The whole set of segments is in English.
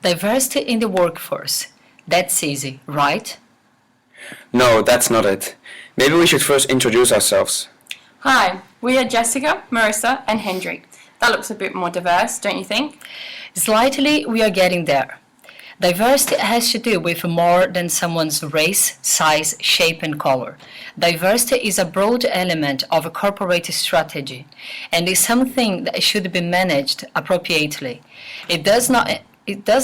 Diversity in the workforce. That's easy, right? No, that's not it. Maybe we should first introduce ourselves. Hi, we are Jessica, Marissa and Hendrik. That looks a bit more diverse, don't you think? Slightly, we are getting there. Diversity has to do with more than someone's race, size, shape, and color. Diversity is a broad element of a corporate strategy and is something that should be managed appropriately. It does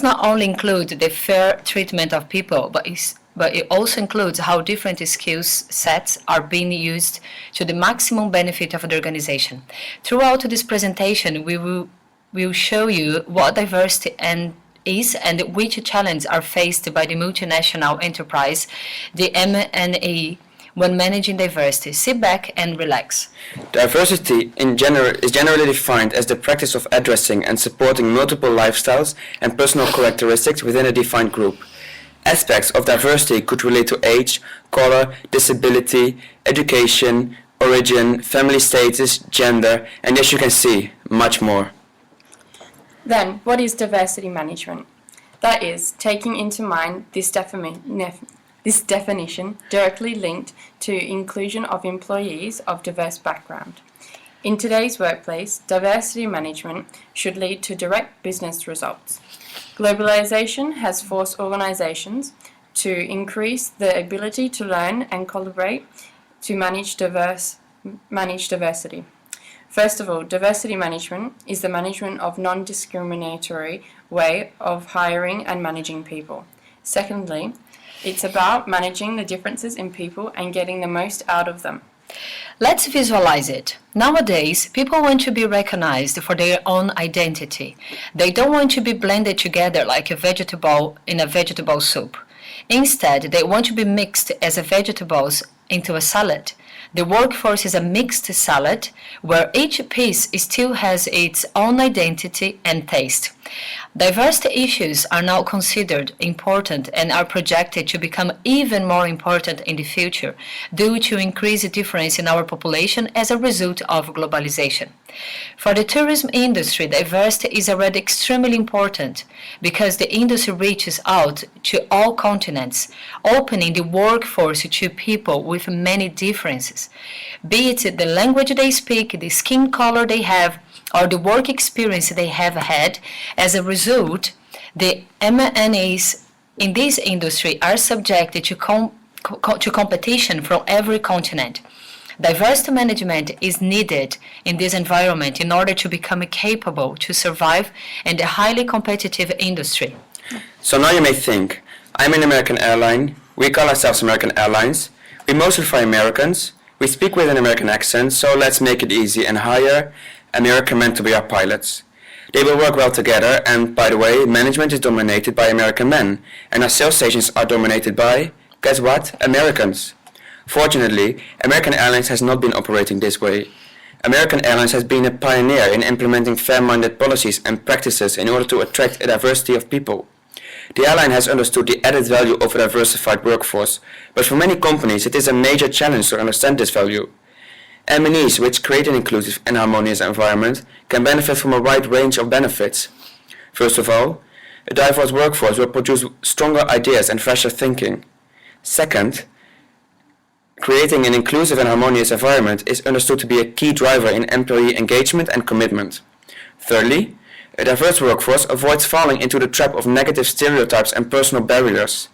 not only include the fair treatment of people, but it also includes how different skills sets are being used to the maximum benefit of the organization. Throughout this presentation, we will show you what diversity is and which challenges are faced by the multinational enterprise, the MNE, when managing diversity. Sit back and relax. Diversity is generally defined as the practice of addressing and supporting multiple lifestyles and personal characteristics within a defined group. Aspects of diversity could relate to age, color, disability, education, origin, family status, gender, and as you can see, much more. Then, what is diversity management? That is, taking into mind this definition directly linked to inclusion of employees of diverse background. In today's workplace, diversity management should lead to direct business results. Globalization has forced organizations to increase the ability to learn and collaborate to manage diversity. First of all, diversity management is the management of non-discriminatory way of hiring and managing people. Secondly, it's about managing the differences in people and getting the most out of them. Let's visualize it. Nowadays, people want to be recognized for their own identity. They don't want to be blended together like a vegetable in a vegetable soup. Instead, they want to be mixed as vegetables into a salad. The workforce is a mixed salad where each piece still has its own identity and taste. Diversity issues are now considered important and are projected to become even more important in the future due to increased difference in our population as a result of globalization. For the tourism industry, diversity is already extremely important because the industry reaches out to all continents, opening the workforce to people with many differences, be it the language they speak, the skin color they have, or the work experience they have had. As a result, the MNEs in this industry are subjected to competition from every continent. Diversity management is needed in this environment in order to become capable to survive in the highly competitive industry. So now you may think, I'm an American airline, we call ourselves American Airlines, we mostly fly Americans, we speak with an American accent, so let's make it easy and hire American men to be our pilots. They will work well together, and by the way, management is dominated by American men, and our sales stations are dominated by, guess what, Americans. Fortunately, American Airlines has not been operating this way. American Airlines has been a pioneer in implementing fair-minded policies and practices in order to attract a diversity of people. The airline has understood the added value of a diversified workforce, but for many companies it is a major challenge to understand this value. MNEs, which create an inclusive and harmonious environment, can benefit from a wide range of benefits. First of all, a diverse workforce will produce stronger ideas and fresher thinking. Second, creating an inclusive and harmonious environment is understood to be a key driver in employee engagement and commitment. Thirdly, a diverse workforce avoids falling into the trap of negative stereotypes and personal barriers.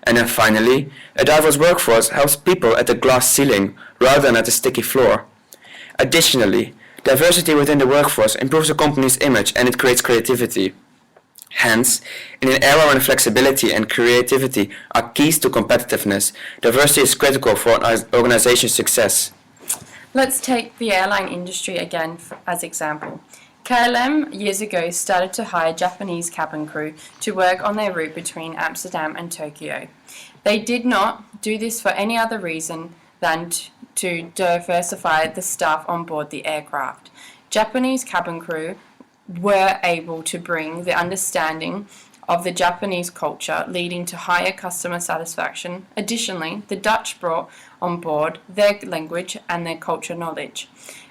And then finally, a diverse workforce helps people at the glass ceiling rather than at the sticky floor. Additionally, diversity within the workforce improves a company's image and it creates creativity. Hence, in an era when flexibility and creativity are keys to competitiveness, diversity is critical for an organization's success. Let's take the airline industry again as example. KLM years ago started to hire Japanese cabin crew to work on their route between Amsterdam and Tokyo. They did not do this for any other reason than to diversify the staff on board the aircraft. Japanese cabin crew were able to bring the understanding of the Japanese culture, leading to higher customer satisfaction. Additionally, the Dutch brought on board their language and their culture knowledge,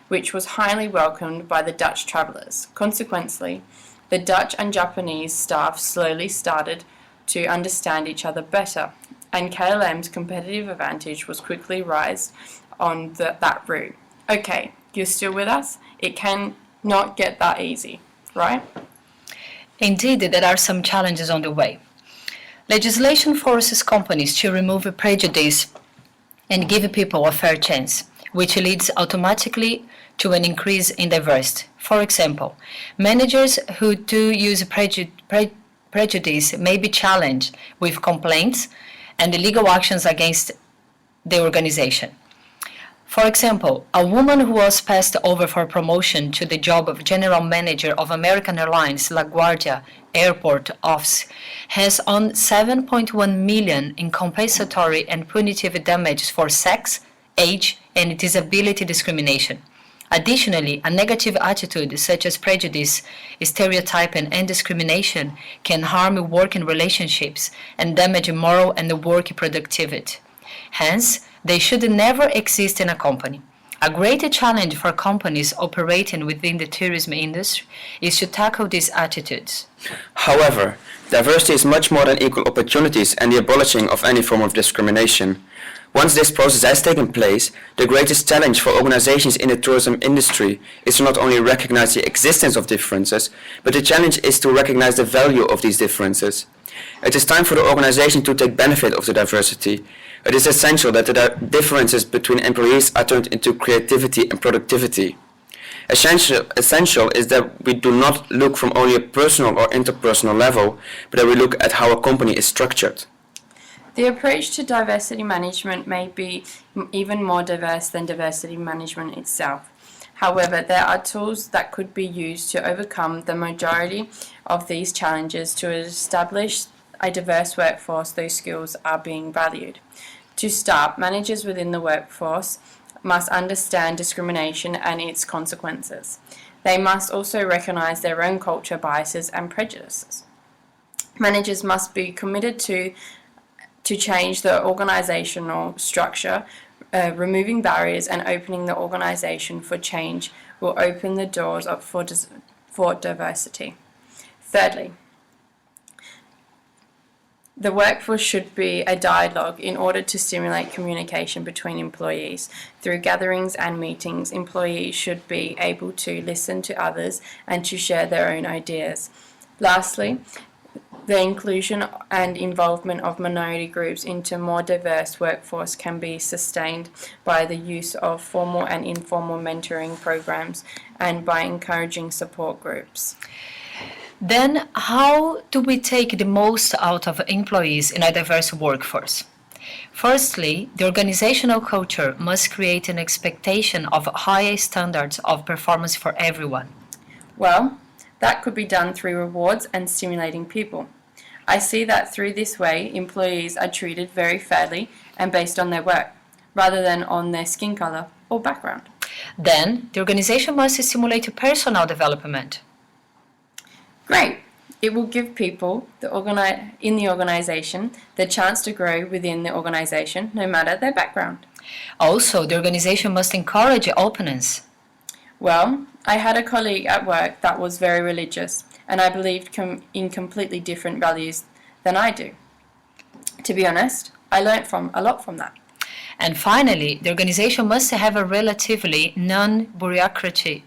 which was highly welcomed by the Dutch travellers. Consequently, the Dutch and Japanese staff slowly started to understand each other better, and KLM's competitive advantage was quickly raised on that route. Okay, you're still with us? It can not get that easy, right? Indeed, there are some challenges on the way. Legislation forces companies to remove prejudice and give people a fair chance, which leads automatically to an increase in diversity. For example, managers who do use prejudice may be challenged with complaints and legal actions against the organization. For example, a woman who was passed over for promotion to the job of general manager of American Airlines LaGuardia Airport Office has earned $7.1 million in compensatory and punitive damages for sex, age, and disability discrimination. Additionally, a negative attitude such as prejudice, stereotyping, and discrimination can harm working relationships and damage moral and work productivity. Hence, they should never exist in a company. A great challenge for companies operating within the tourism industry is to tackle these attitudes. However, diversity is much more than equal opportunities and the abolishing of any form of discrimination. Once this process has taken place, the greatest challenge for organizations in the tourism industry is to not only recognize the existence of differences, but the challenge is to recognize the value of these differences. It is time for the organization to take benefit of the diversity. It is essential that the differences between employees are turned into creativity and productivity. Essential is that we do not look from only a personal or interpersonal level, but that we look at how a company is structured. The approach to diversity management may be even more diverse than diversity management itself. However, there are tools that could be used to overcome the majority of these challenges to establish a diverse workforce. Those skills are being valued. To start, managers within the workforce must understand discrimination and its consequences. They must also recognize their own culture biases and prejudices. Managers must be committed to change the organizational structure. Removing barriers and opening the organization for change will open the doors up for diversity. Thirdly, the workforce should be a dialogue in order to stimulate communication between employees. Through gatherings and meetings, employees should be able to listen to others and to share their own ideas. Lastly, the inclusion and involvement of minority groups into a more diverse workforce can be sustained by the use of formal and informal mentoring programs and by encouraging support groups. Then, how do we take the most out of employees in a diverse workforce? Firstly, the organizational culture must create an expectation of higher standards of performance for everyone. Well, that could be done through rewards and stimulating people. I see that through this way, employees are treated very fairly and based on their work, rather than on their skin color or background. Then, the organization must stimulate personal development. Great! It will give people in the organization the chance to grow within the organization, no matter their background. Also, the organization must encourage openness. Well, I had a colleague at work that was very religious, and I believed in completely different values than I do. To be honest, I learned a lot from that. And finally, the organization must have a relatively non-bureaucratic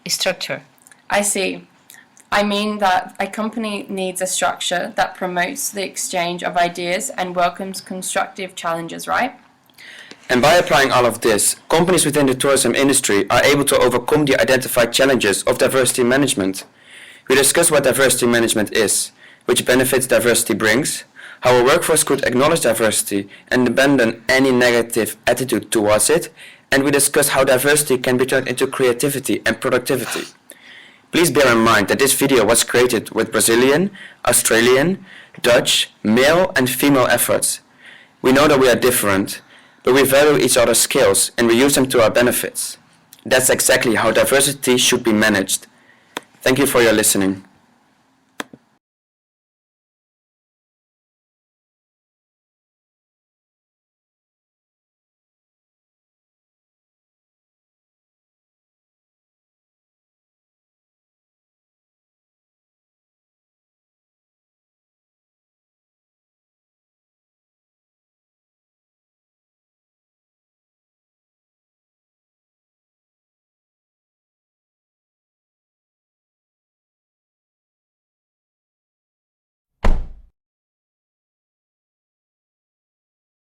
structure. I see. I mean that a company needs a structure that promotes the exchange of ideas and welcomes constructive challenges, right? And by applying all of this, companies within the tourism industry are able to overcome the identified challenges of diversity management. We discuss what diversity management is, which benefits diversity brings, how a workforce could acknowledge diversity and abandon any negative attitude towards it, and we discuss how diversity can be turned into creativity and productivity. Please bear in mind that this video was created with Brazilian, Australian, Dutch, male and female efforts. We know that we are different, but we value each other's skills and we use them to our benefits. That's exactly how diversity should be managed. Thank you for your listening.